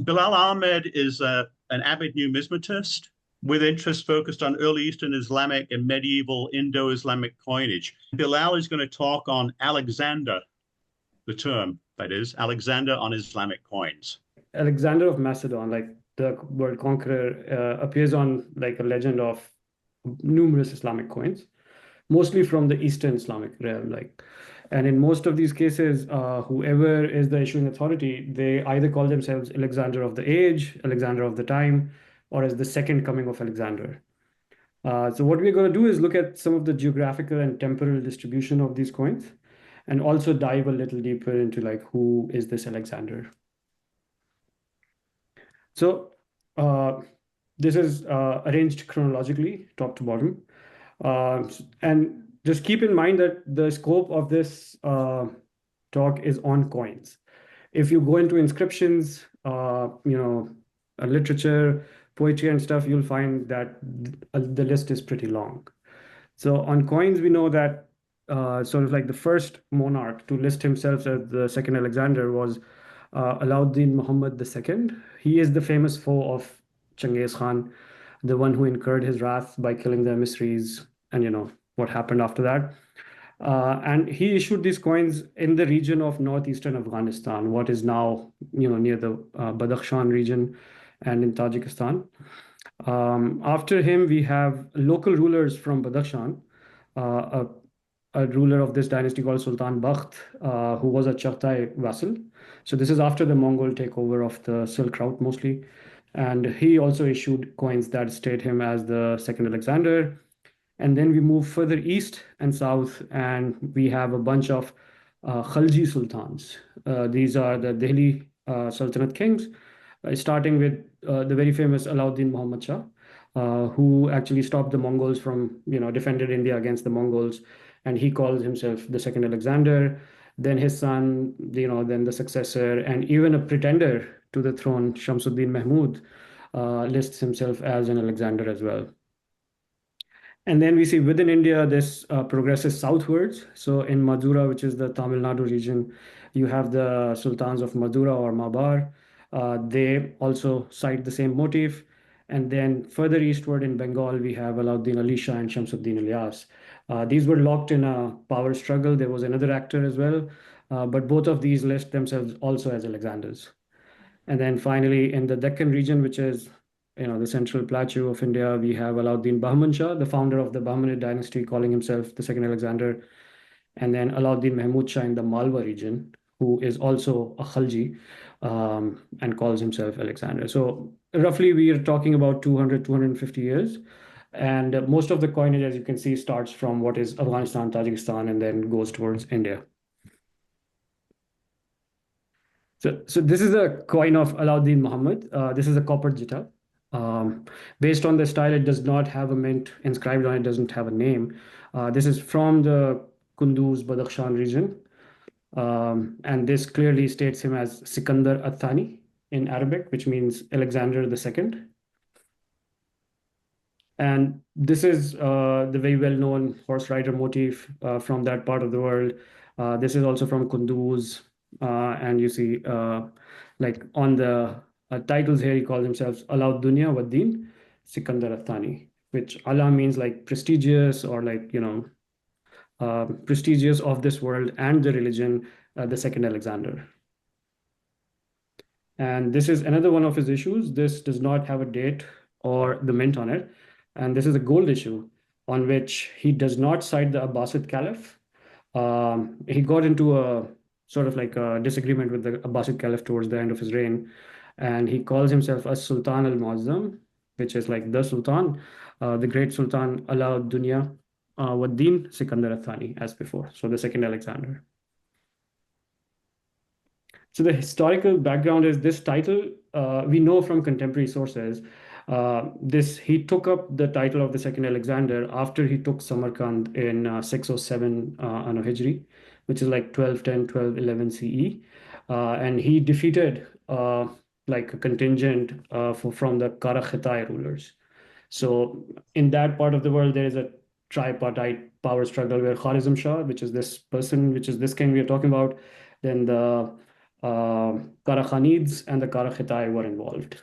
Bilal Ahmed is an avid numismatist with interest focused on early Eastern Islamic and medieval Indo-Islamic coinage. Bilal is going to talk on Alexander, the term, that is, Alexander on Islamic coins. Alexander of Macedon, like the world conqueror, appears on like a legend of numerous Islamic coins, mostly from the Eastern Islamic realm. And in most of these cases, whoever is the issuing authority, they either call themselves Alexander of the age, Alexander of the time, or as the second coming of Alexander. So what we're going to do is look at some of the geographical and temporal distribution of these coins, and also dive a little deeper into like who is this Alexander. So this is arranged chronologically, top to bottom. And just keep in mind that the scope of this talk is on coins. If you go into inscriptions, literature, poetry and stuff, you'll find that the list is pretty long. So on coins, we know that sort of like the first monarch to list himself as the second Alexander was Alauddin Muhammad II. He is the famous foe of Genghis Khan, the one who incurred his wrath by killing the emissaries, and what happened after that. And he issued these coins in the region of northeastern Afghanistan, what is now near the Badakhshan region and in Tajikistan. After him, we have local rulers from Badakhshan, a ruler of this dynasty called Sultan Bakht, who was a Chagatai vassal. So this is after the Mongol takeover of the Silk Route mostly. And he also issued coins that state him as the second Alexander. And then we move further east and south, and we have a bunch of Khalji sultans. These are the Delhi Sultanate kings, starting with the very famous Alauddin Muhammad Shah, who actually stopped the Mongols from, defended India against the Mongols. And he calls himself the second Alexander. Then his son, then the successor, and even a pretender to the throne, Shamsuddin Mahmud, lists himself as an Alexander as well. And then we see within India, this progresses southwards. So in Madura, which is the Tamil Nadu region, you have the Sultans of Madura or Mabar. They also cite the same motif. And then further eastward in Bengal, we have Alauddin Ali Shah and Shamsuddin Ilyas. These were locked in a power struggle. There was another actor as well, but both of these list themselves also as Alexanders. And then finally, in the Deccan region, which is the central plateau of India, we have Alauddin Bahman Shah, the founder of the Bahmani dynasty, calling himself the second Alexander. And then Alauddin Mahmud Shah in the Malwa region, who is also a Khalji and calls himself Alexander. So roughly, we are talking about 200, 250 years. And most of the coinage, as you can see, starts from what is Afghanistan, Tajikistan, and then goes towards India. So this is a coin of Alauddin Muhammad. This is a copper jita. Based on the style, it does not have a mint inscribed on it, doesn't have a name. This is from the Kunduz, Badakhshan region. And this clearly states him as Sikandar Athani in Arabic, which means Alexander II. And this is the very well-known horse rider motif from that part of the world. This is also from Kunduz. And you see, like on the titles here, he calls himself Alaud Dunya wa Din Sikandar Athani, which Allah means like prestigious or like, prestigious of this world and the religion, the second Alexander. And this is another one of his issues. This does not have a date or the mint on it. And this is a gold issue on which he does not cite the Abbasid Caliph. He got into a sort of like a disagreement with the Abbasid Caliph towards the end of his reign. And he calls himself as Sultan al-Muazzam, which is like the Sultan, the great Sultan Alaud Dunya wa Din Sikandar Athani, as before. So the second Alexander. So the historical background is this title, we know from contemporary sources, he took up the title of the second Alexander after he took Samarkand in 607 Anno Hijri, which is like 1210, 1211 CE. And he defeated like a contingent from the Karakhitai rulers. So in that part of the world, there is a tripartite power struggle where Kharizm Shah, which is this person, which is this king we are talking about, then the Karakhanids and the Karakhitai were involved.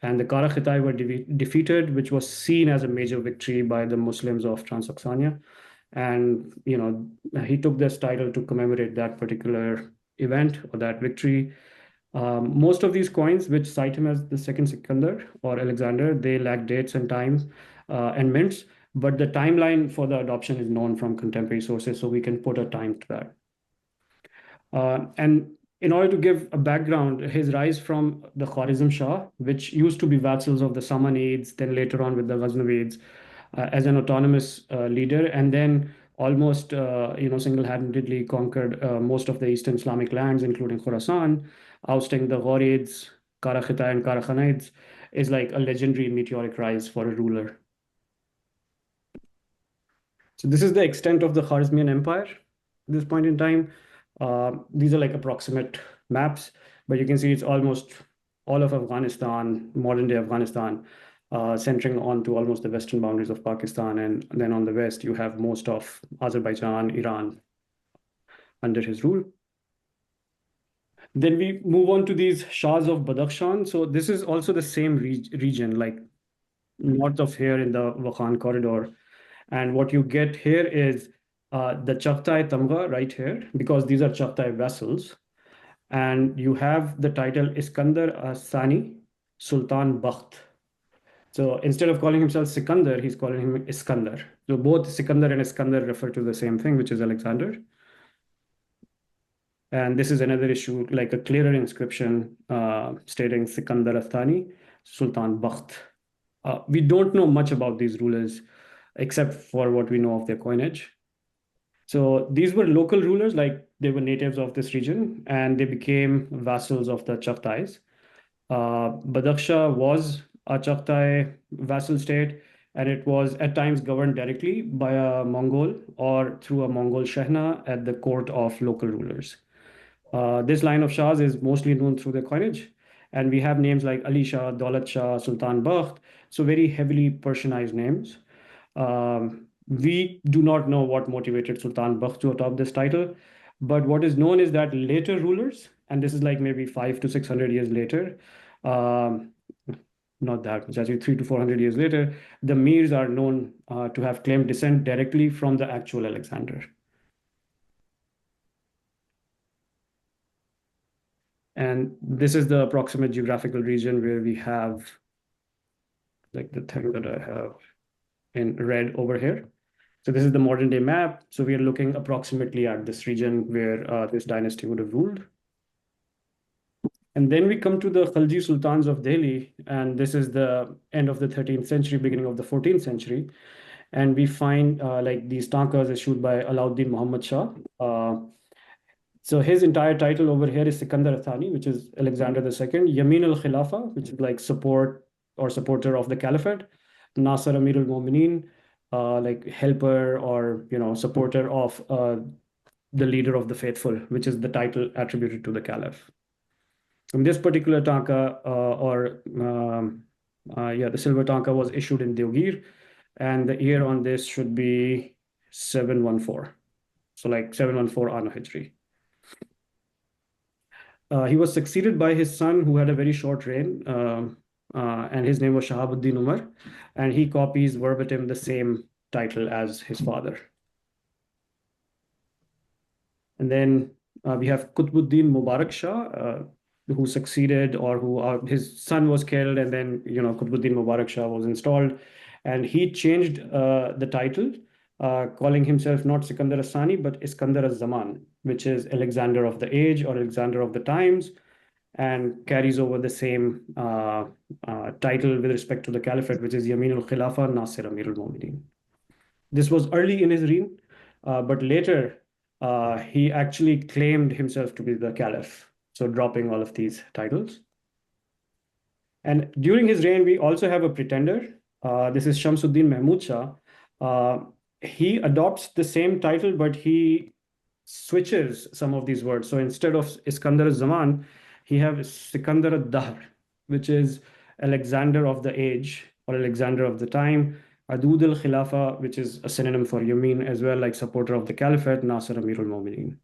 And the Karakhitai were defeated, which was seen as a major victory by the Muslims of Transoxania. And he took this title to commemorate that particular event or that victory. Most of these coins, which cite him as the second Sikandar or Alexander, they lack dates and times and mints, but the timeline for the adoption is known from contemporary sources, so we can put a time to that. And in order to give a background, his rise from the Khwarizm Shah, which used to be vassals of the Samanids, then later on with the Ghaznavids, as an autonomous leader, and then almost single-handedly conquered most of the Eastern Islamic lands, including Khorasan, ousting the Ghurids, Karakhitai, and Karakhanids, is like a legendary meteoric rise for a ruler. So this is the extent of the Khwarezmian Empire at this point in time. These are like approximate maps, but you can see it's almost all of Afghanistan, modern day Afghanistan, centering onto almost the western boundaries of Pakistan. And then on the west, you have most of Azerbaijan, Iran under his rule. Then we move on to these Shahs of Badakhshan. So this is also the same region, like north of here in the Wakhan corridor. And what you get here is the Chagtai Tamga right here, because these are Chagtai vassals. And you have the title Iskandar Sani Sultan Bakht. So instead of calling himself Sikandar, he's calling him Iskandar. So both Sikandar and Iskandar refer to the same thing, which is Alexander. And this is another issue, like a clearer inscription stating Sikandar Athani, Sultan Bakht. We don't know much about these rulers, except for what we know of their coinage. So these were local rulers, like they were natives of this region, and they became vassals of the Chagtais. Badakhshan was a Chagtai vassal state, and it was at times governed directly by a Mongol or through a Mongol Shehna at the court of local rulers. This line of Shahs is mostly known through their coinage, and we have names like Ali Shah, Daulat Shah, Sultan Bakht, so very heavily Persianized names. We do not know what motivated Sultan Bakht to adopt this title, but what is known is that later rulers, and this is like maybe 500 to 600 years later, not that much, actually 300 to 400 years later, the Mirs are known to have claimed descent directly from the actual Alexander. And this is the approximate geographical region where we have like the thing that I have in red over here. So this is the modern day map. So we are looking approximately at this region where this dynasty would have ruled. And then we come to the Khalji Sultans of Delhi, and this is the end of the 13th century, beginning of the 14th century. And we find like these tankas issued by Alauddin Muhammad Shah. So his entire title over here is Sikandar Athani, which is Alexander II, Yamin al-Khilafa, which is like support or supporter of the Caliphate, Nasser Amir al-Mu'minin, like helper or supporter of the leader of the faithful, which is the title attributed to the Caliph. In this particular tanka, the silver tanka was issued in Deogir, and the year on this should be 714. So like 714 Anno Hijri. He was succeeded by his son, who had a very short reign, and his name was Shahabuddin Umar, and he copies verbatim the same title as his father. And then we have Qutbuddin Mubarak Shah, who succeeded, or who his son was killed, and then Qutbuddin Mubarak Shah was installed, and he changed the title, calling himself not Sikandar Asani but Iskandar Az-Zaman, which is Alexander of the age or Alexander of the times, and carries over the same title with respect to the Caliphate, which is Yamin al-Khilafa Nasir Amir al-Mu'minin. This was early in his reign, but later he actually claimed himself to be the Caliph, so dropping all of these titles. And during his reign, we also have a pretender. This is Shamsuddin Mahmud Shah. He adopts the same title, but he switches some of these words. So instead of Iskandar Zaman, he has Sikandar ad-Dahr, which is Alexander of the age or Alexander of the time. Adud al-Khilafa, which is a synonym for Yamin as well, like supporter of the Caliphate, Nasir Amir al-Mu'minin.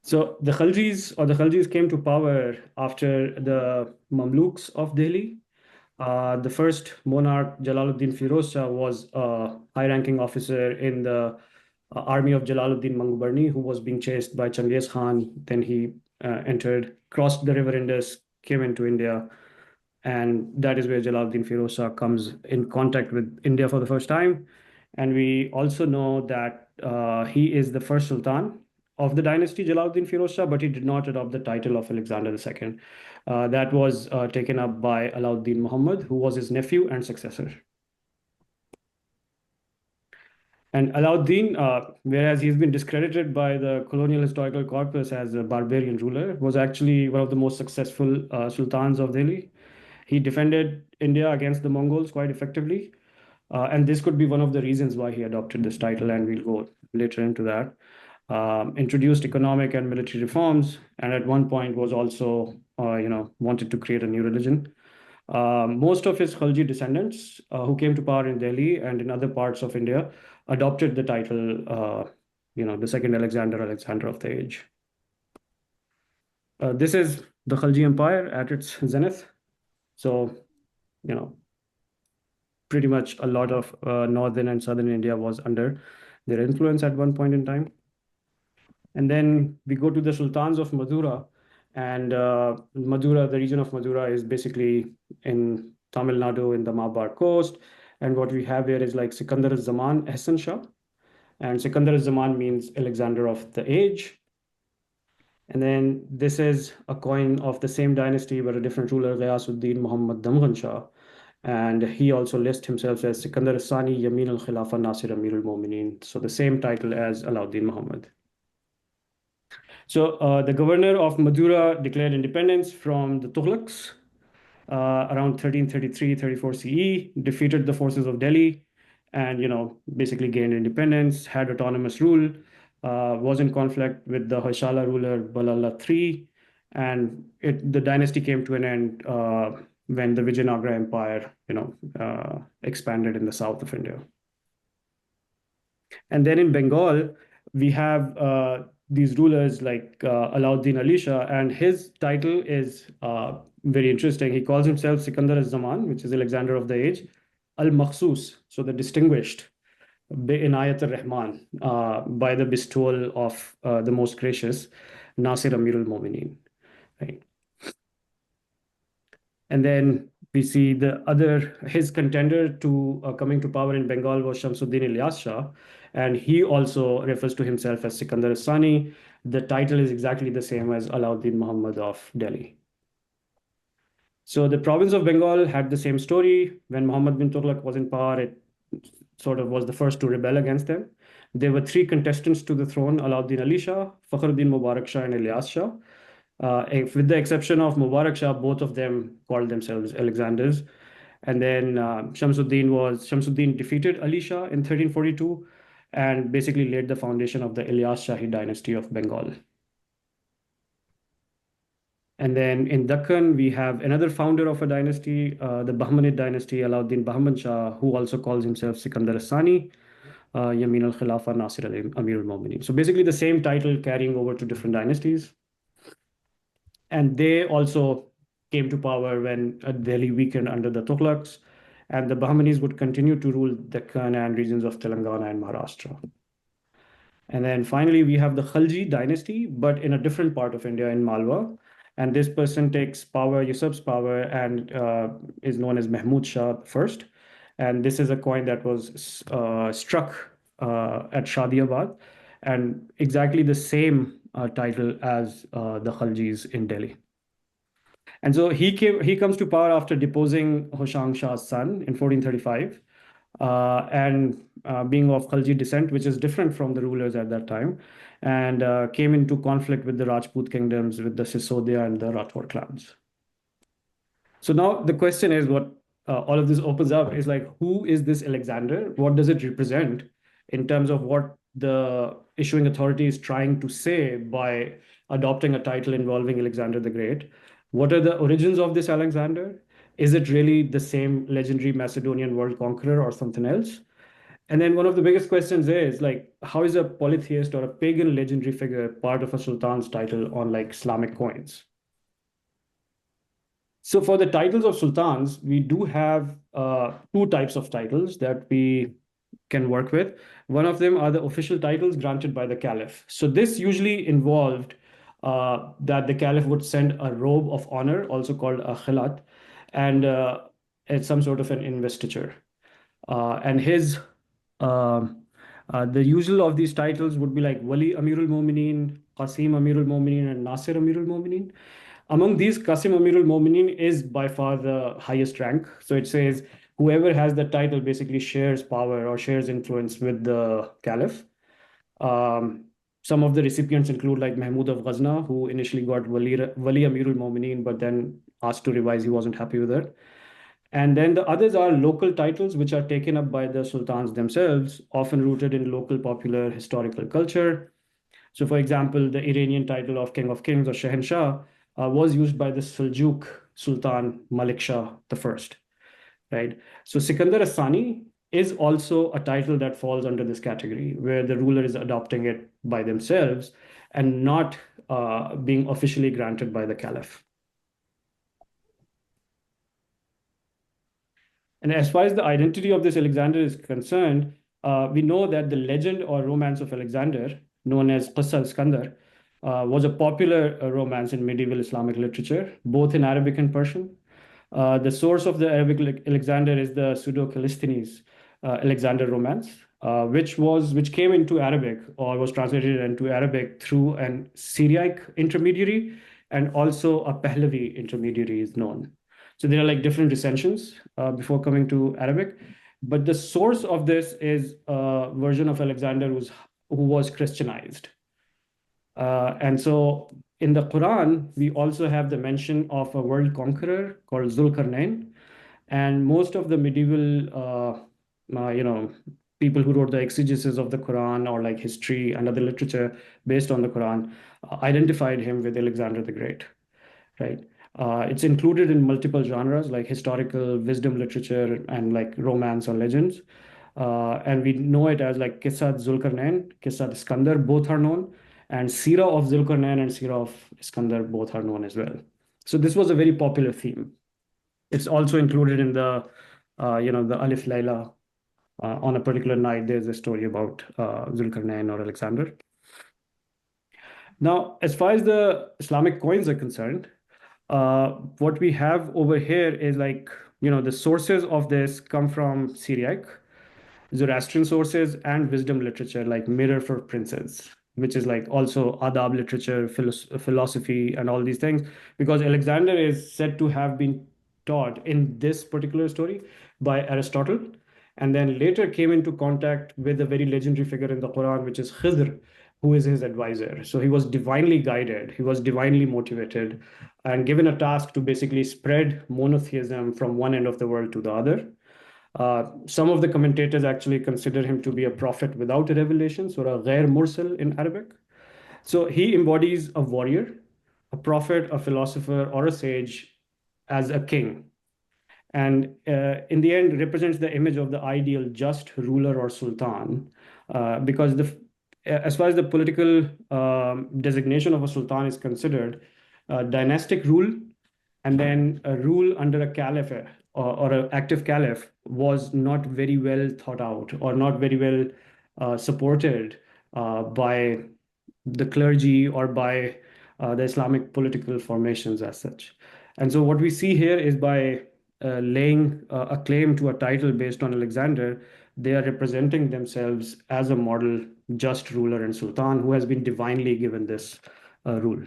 So the Khaljis came to power after the Mamluks of Delhi. The first monarch, Jalaluddin Firoz Shah, was a high-ranking officer in the army of Jalaluddin Mangubarni, who was being chased by Genghis Khan. Then he crossed the river Indus, came into India, and that is where Jalaluddin Firoz Shah comes in contact with India for the first time. And we also know that he is the first sultan of the dynasty Jalaluddin Firoz Shah, but he did not adopt the title of Alexander II. That was taken up by Alauddin Muhammad, who was his nephew and successor. And Alauddin, whereas he's been discredited by the colonial historical corpus as a barbarian ruler, was actually one of the most successful sultans of Delhi. He defended India against the Mongols quite effectively. And this could be one of the reasons why he adopted this title, and we'll go later into that. Introduced economic and military reforms, and at one point was also, wanted to create a new religion. Most of his Khalji descendants who came to power in Delhi and in other parts of India adopted the title, the second Alexander, Alexander of the Age. This is the Khalji Empire at its zenith. So, pretty much a lot of northern and southern India was under their influence at one point in time. And then we go to the Sultans of Madura. And Madura, the region of Madura, is basically in Tamil Nadu in the Malabar coast. And what we have here is like Sikandar al-Zaman Ahsan Shah. And Sikandar al-Zaman means Alexander of the Age. And then this is a coin of the same dynasty, but a different ruler, Ghiyasuddin Muhammad Damghan Shah. And he also lists himself as Sikandar al-Sani Yamin al-Khilafa Nasir Amir al-Mu'minin. So the same title as Alauddin Muhammad. So the governor of Madura declared independence from the Tughlaqs around 1333-34 CE, defeated the forces of Delhi, and basically gained independence, had autonomous rule, was in conflict with the Hoysala ruler Balala III, and the dynasty came to an end when the Vijayanagara Empire, expanded in the south of India. And then in Bengal, we have these rulers like Alauddin Ali Shah, and his title is very interesting. He calls himself Sikandar al-Zaman, which is Alexander of the Age, al-Makhsus, so the distinguished, bi-inayat ar-Rahman, by the bestowal of the most gracious, Nasir Amir al-Mu'minin. Right? And then we see his contender to coming to power in Bengal was Shamsuddin Ilyas Shah, and he also refers to himself as Sikandar al-Sani. The title is exactly the same as Alauddin Muhammad of Delhi. So the province of Bengal had the same story. When Muhammad bin Tughlaq was in power, it sort of was the first to rebel against them. There were three contestants to the throne: Alauddin Ali Shah, Fakhruddin Mubarak Shah, and Ilyas Shah. With the exception of Mubarak Shah, both of them called themselves Alexanders. And then Shamsuddin defeated Ali Shah in 1342 and basically laid the foundation of the Ilyas Shahi dynasty of Bengal. And then in Deccan, we have another founder of a dynasty, the Bahmani dynasty, Alauddin Bahman Shah, who also calls himself Sikandar al-Sani, Yamin al-Khilafa Nasir Amir al-Mu'minin. So basically the same title carrying over to different dynasties. And they also came to power when Delhi weakened under the Tughlaqs, and the Bahmanis would continue to rule Deccan and regions of Telangana and Maharashtra. And then finally, we have the Khalji dynasty, but in a different part of India, in Malwa. And this person usurps power, and is known as Mahmud Shah first. And this is a coin that was struck at Shadiabad, and exactly the same title as the Khaljis in Delhi. And so he comes to power after deposing Hoshang Shah's son in 1435, and being of Khalji descent, which is different from the rulers at that time, and came into conflict with the Rajput kingdoms, with the Sisodia and the Rathore clans. So now the question is, what all of this opens up is like, who is this Alexander? What does it represent in terms of what the issuing authority is trying to say by adopting a title involving Alexander the Great? What are the origins of this Alexander? Is it really the same legendary Macedonian world conqueror or something else? And then one of the biggest questions is like, how is a polytheist or a pagan legendary figure part of a sultan's title on like Islamic coins? So for the titles of sultans, we do have two types of titles that we can work with. One of them are the official titles granted by the caliph. So this usually involved that the caliph would send a robe of honor, also called a khilat, and it's some sort of an investiture. And his the usual of these titles would be like Wali Amirul Mu'minin, Qasim Amirul Mu'minin, and Nasir Amirul Mu'minin. Among these, Qasim Amirul Mu'minin is by far the highest rank. So it says whoever has the title basically shares power or shares influence with the caliph. Um, some of the recipients include like Mahmud of Ghazna, who initially got Wali Amirul Mu'minin, but then asked to revise, he wasn't happy with it. And then the others are local titles, which are taken up by the sultans themselves, often rooted in local popular historical culture. So, for example, the Iranian title of Kings or Shahenshah was used by the Seljuk Sultan Malik Shah the First, right? So, Sikandar Asani is also a title that falls under this category, where the ruler is adopting it by themselves and not being officially granted by the caliph. And as far as the identity of this Alexander is concerned, we know that the legend or romance of Alexander, known as Qissa al-Iskandar, was a popular romance in medieval Islamic literature, both in Arabic and Persian. The source of the Arabic Alexander is the Pseudo-Callisthenes Alexander romance, which came into Arabic or was translated into Arabic through an Syriac intermediary, and also a Pahlavi intermediary is known. So there are like different recensions before coming to Arabic. But the source of this is a version of Alexander who was Christianized. And so in the Quran, we also have the mention of a world conqueror called Zulkarnain. And most of the medieval, people who wrote the exegesis of the Quran or like history and other literature based on the Quran identified him with Alexander the Great, right? It's included in multiple genres like historical, wisdom literature, and like romance or legends. And we know it as like Qissat Zulkarnain, Qissat Iskandar, both are known, and Sira of Zulkarnain and Sira of Iskandar both are known as well. So this was a very popular theme. It's also included in the Alif Laila. On a particular night, there's a story about Zulkarnain or Alexander. Now, as far as the Islamic coins are concerned, what we have over here is like, the sources of this come from Syriac, Zoroastrian sources, and wisdom literature like Mirror for Princes, which is like also adab literature, philosophy, and all these things, because Alexander is said to have been taught in this particular story by Aristotle, and then later came into contact with a very legendary figure in the Quran, which is Khidr, who is his advisor. So he was divinely guided, he was divinely motivated, and given a task to basically spread monotheism from one end of the world to the other. Some of the commentators actually consider him to be a prophet without a revelation, so a ghair mursal in Arabic. So he embodies a warrior, a prophet, a philosopher, or a sage as a king. And in the end, represents the image of the ideal just ruler or sultan, because as far as the political designation of a sultan is considered, dynastic rule and then a rule under a caliph or an active caliph was not very well thought out or not very well supported by the clergy or by the Islamic political formations as such. And so what we see here is by laying a claim to a title based on Alexander, they are representing themselves as a model just ruler and sultan who has been divinely given this rule.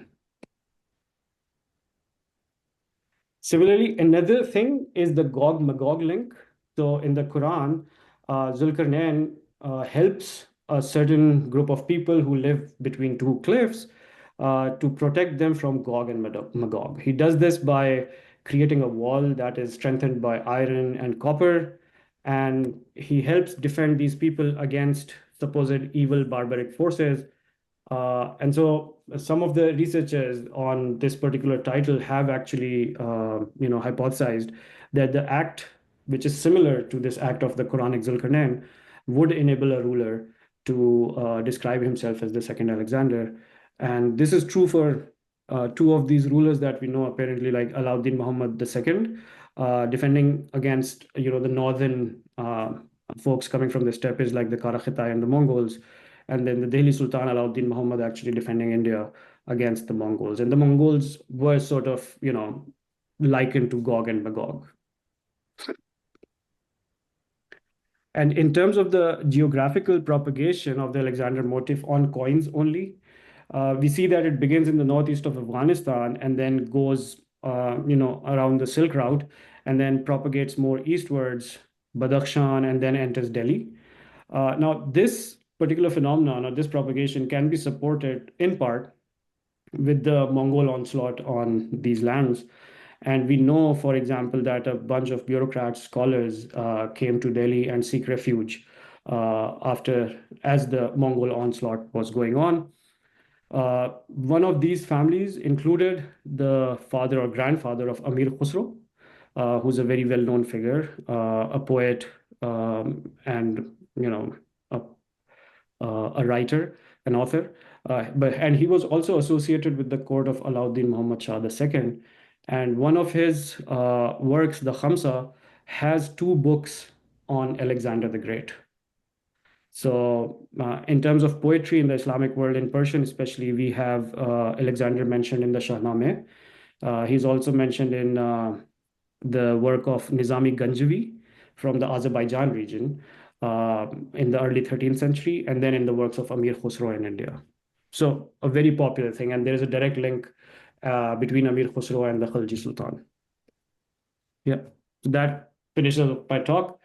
Similarly, another thing is the Gog-Magog link. So in the Quran, Zulkarnain helps a certain group of people who live between two cliffs to protect them from Gog and Magog. He does this by creating a wall that is strengthened by iron and copper, and he helps defend these people against supposed evil barbaric forces. And so some of the researchers on this particular title have actually, hypothesized that the act, which is similar to this act of the Quranic Zulkarnain, would enable a ruler to describe himself as the second Alexander. And this is true for two of these rulers that we know, apparently, like Alauddin Muhammad II, defending against the northern folks coming from the steppes like the Karakhitai and the Mongols, and then the Delhi Sultan Alauddin Muhammad actually defending India against the Mongols. And the Mongols were sort of, likened to Gog and Magog. And in terms of the geographical propagation of the Alexander motif on coins only, we see that it begins in the northeast of Afghanistan and then goes, around the Silk Route, and then propagates more eastwards, Badakhshan, and then enters Delhi. Now, this particular phenomenon or this propagation can be supported in part with the Mongol onslaught on these lands. And we know, for example, that a bunch of bureaucrats, scholars came to Delhi and seek refuge as the Mongol onslaught was going on. One of these families included the father or grandfather of Amir Khusro, who's a very well-known figure, a poet, and a writer, an author. And he was also associated with the court of Alauddin Muhammad Shah II. And one of his works, the Khamsa, has two books on Alexander the Great. So in terms of poetry in the Islamic world, in Persian especially, we have Alexander mentioned in the Shahnameh. He's also mentioned in the work of Nizami Ganjavi from the Azerbaijan region in the early 13th century, and then in the works of Amir Khusro in India. So a very popular thing, and there is a direct link between Amir Khusro and the Khalji Sultan. Yeah, so that finishes my talk.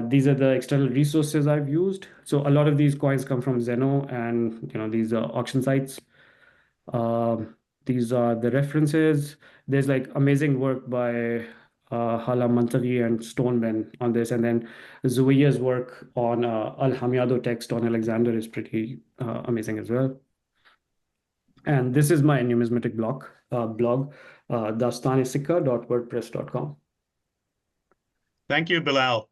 These are the external resources I've used. So a lot of these coins come from Zeno and these auction sites. These are the references. There's like amazing work by Hala Mantaghi and Stoneman on this, and then Zuwiya's work on Al Hamiado text on Alexander is pretty amazing as well. And this is my numismatic blog, dastanisika.wordpress.com. Thank you, Bilal.